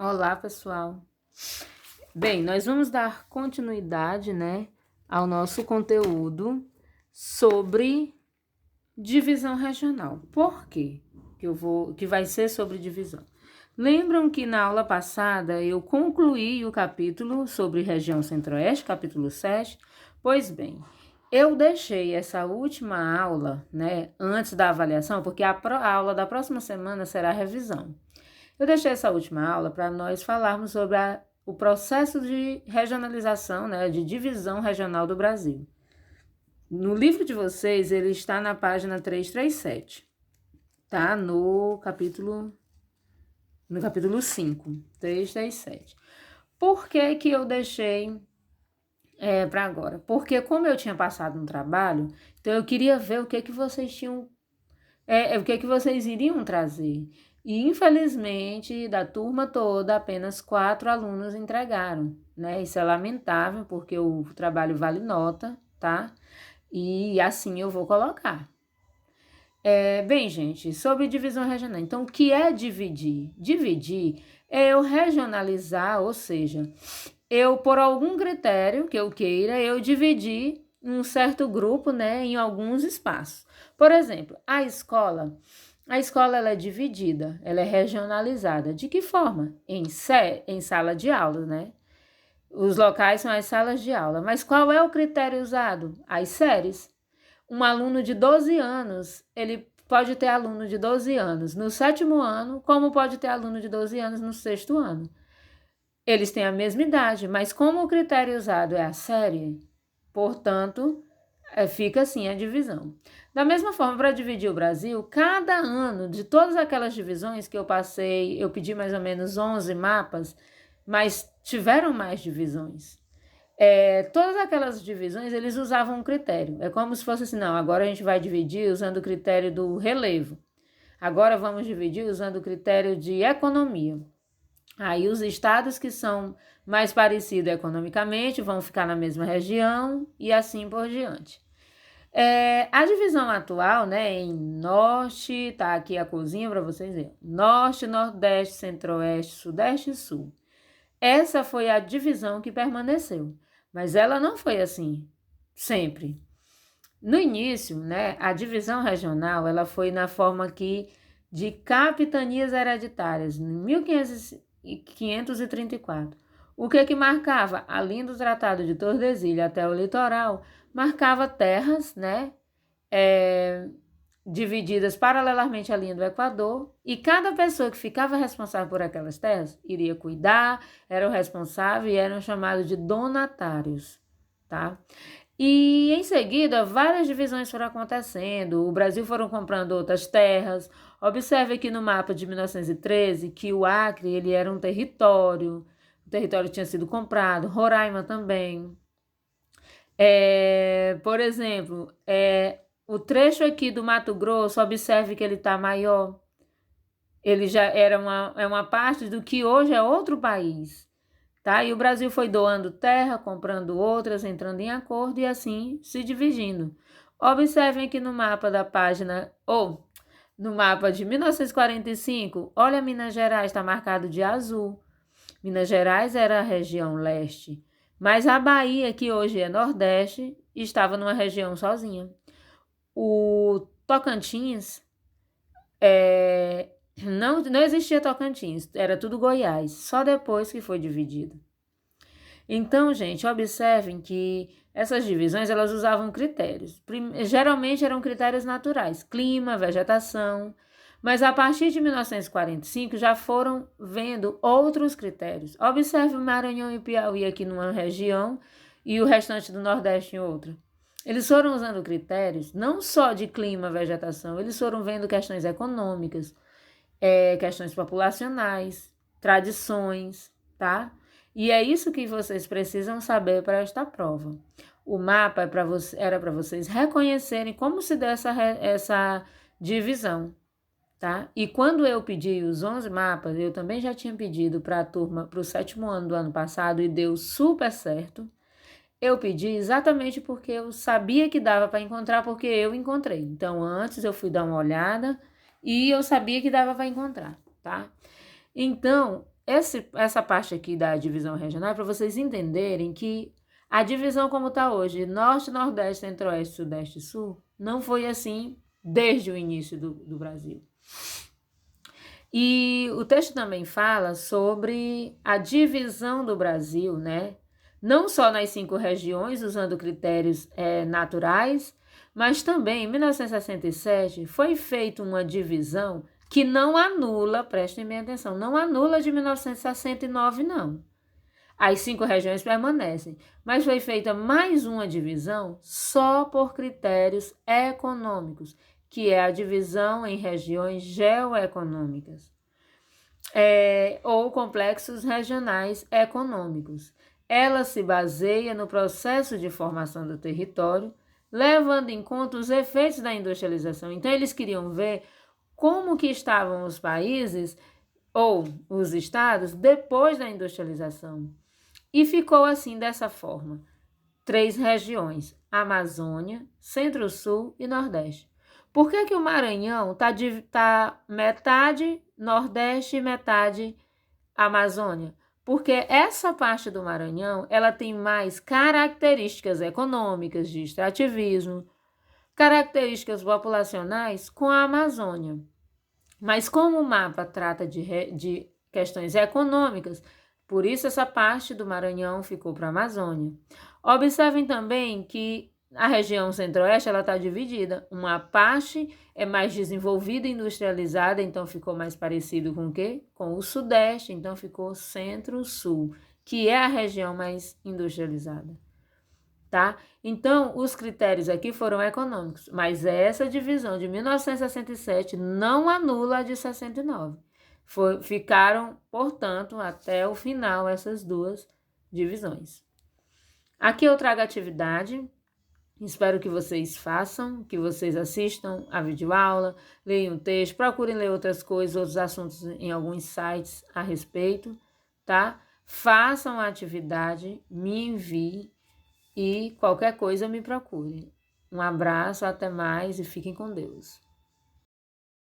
Olá, pessoal. Bem, nós vamos dar continuidade, ao nosso conteúdo sobre divisão regional. Por quê? Que vai ser sobre divisão. Lembram que na aula passada eu concluí o capítulo sobre região centro-oeste, capítulo 7? Pois bem, eu deixei essa última aula, antes da avaliação, porque a aula da próxima semana será a revisão. Eu deixei essa última aula para nós falarmos sobre o processo de regionalização, de divisão regional do Brasil. No livro de vocês, ele está na página 337, tá? No capítulo 5, 337. Por que que eu deixei para agora? Porque como eu tinha passado no trabalho, então eu queria ver o que vocês tinham, o que vocês iriam trazer. E, infelizmente, da turma toda, apenas 4 alunos entregaram, Isso é lamentável, porque o trabalho vale nota, tá? E assim eu vou colocar. Bem, gente, sobre divisão regional. Então, o que é dividir? Dividir é eu regionalizar, ou seja, eu, por algum critério que eu queira, eu dividir um certo grupo, em alguns espaços. Por exemplo, a escola ela é dividida, ela é regionalizada. De que forma? Em sala de aula, Os locais são as salas de aula. Mas qual é o critério usado? As séries. Um aluno de 12 anos, ele pode ter aluno de 12 anos no 7º ano, como pode ter aluno de 12 anos no 6º ano. Eles têm a mesma idade, mas como o critério usado é a série, portanto, fica assim a divisão. Da mesma forma, para dividir o Brasil, cada ano, de todas aquelas divisões que eu passei, eu pedi mais ou menos 11 mapas, mas tiveram mais divisões. Todas aquelas divisões, eles usavam um critério. É como se fosse assim, não, agora a gente vai dividir usando o critério do relevo. Agora vamos dividir usando o critério de economia. Aí os estados que são mais parecidos economicamente vão ficar na mesma região e assim por diante. A divisão atual, em norte, tá aqui a cozinha para vocês verem. Norte, nordeste, centro-oeste, sudeste e sul. Essa foi a divisão que permaneceu, mas ela não foi assim sempre. No início, a divisão regional, ela foi na forma aqui de capitanias hereditárias, em 1534. O que marcava? A linha do Tratado de Tordesilhas até o litoral, marcava terras, divididas paralelamente à linha do Equador, e cada pessoa que ficava responsável por aquelas terras iria cuidar, era o responsável e eram chamados de donatários, tá? E em seguida, várias divisões foram acontecendo, o Brasil foram comprando outras terras. Observe aqui no mapa de 1913 que o Acre ele era um território, o território tinha sido comprado, Roraima também. Por exemplo, o trecho aqui do Mato Grosso, observe que ele está maior. Ele já era uma parte do que hoje é outro país. Tá? E o Brasil foi doando terra, comprando outras, entrando em acordo e assim se dividindo. Observem aqui no mapa da página, no mapa de 1945, olha Minas Gerais, está marcado de azul. Minas Gerais era a região leste, mas a Bahia, que hoje é nordeste, estava numa região sozinha. O Tocantins, não existia Tocantins, era tudo Goiás, só depois que foi dividido. Então, gente, observem que essas divisões, elas usavam critérios. Geralmente eram critérios naturais, clima, vegetação, mas a partir de 1945 já foram vendo outros critérios. Observe o Maranhão e o Piauí aqui numa região e o restante do Nordeste em outra. Eles foram usando critérios não só de clima, vegetação, eles foram vendo questões econômicas, questões populacionais, tradições, tá? E é isso que vocês precisam saber para esta prova. O mapa era para vocês reconhecerem como se deu essa divisão, tá? E quando eu pedi os 11 mapas, eu também já tinha pedido para a turma, para o 7º ano do ano passado, e deu super certo. Eu pedi exatamente porque eu sabia que dava para encontrar, porque eu encontrei. Então, antes eu fui dar uma olhada e eu sabia que dava para encontrar, tá? Então, essa parte aqui da divisão regional é para vocês entenderem que a divisão como está hoje, Norte, Nordeste, Centro-Oeste, Sudeste e Sul, não foi assim desde o início do Brasil. E o texto também fala sobre a divisão do Brasil, né? Não só nas 5 regiões, usando critérios naturais, mas também, em 1967, foi feita uma divisão que não anula, prestem bem atenção, não anula de 1969, não. As 5 regiões permanecem, mas foi feita mais uma divisão só por critérios econômicos, que é a divisão em regiões geoeconômicas, ou complexos regionais econômicos. Ela se baseia no processo de formação do território, levando em conta os efeitos da industrialização. Então, eles queriam ver como que estavam os países ou os estados depois da industrialização. E ficou assim, dessa forma: 3 regiões, Amazônia, Centro-Sul e Nordeste. Por que o Maranhão tá metade Nordeste e metade Amazônia? Porque essa parte do Maranhão, ela tem mais características econômicas, de extrativismo, características populacionais com a Amazônia. Mas como o mapa trata de questões econômicas, por isso essa parte do Maranhão ficou para a Amazônia. Observem também que a região centro-oeste está dividida. Uma parte é mais desenvolvida e industrializada, então ficou mais parecido com o quê? Com o sudeste, então ficou centro-sul, que é a região mais industrializada. Tá? Então, os critérios aqui foram econômicos, mas essa divisão de 1967 não anula a de 69. Ficaram, portanto, até o final essas 2 divisões. Aqui eu trago a atividade, espero que vocês façam, que vocês assistam a videoaula, leiam o texto, procurem ler outras coisas, outros assuntos em alguns sites a respeito, tá? Façam a atividade, me enviem e qualquer coisa me procure. Um abraço, até mais e fiquem com Deus.